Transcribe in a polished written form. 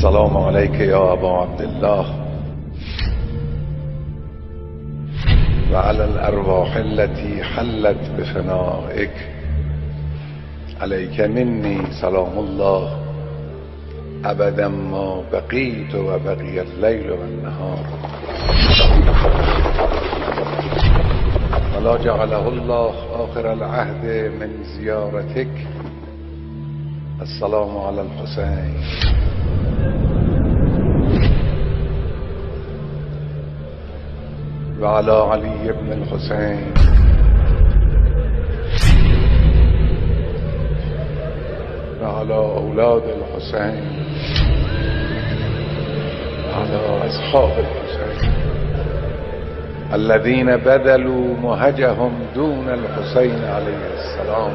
السلام عليك يا أبا عبد الله وعلى الأرواح التي حلت بفنائك. عليك مني سلام الله أبدا ما بقيت وبقي الليل والنهار، ولا جعله الله آخر العهد من زيارتك. السلام على الحسين وعلى علي بن الحسين وعلى أولاد الحسين وعلى أصحاب الحسين الذين بذلوا مهجهم دون الحسين عليه السلام.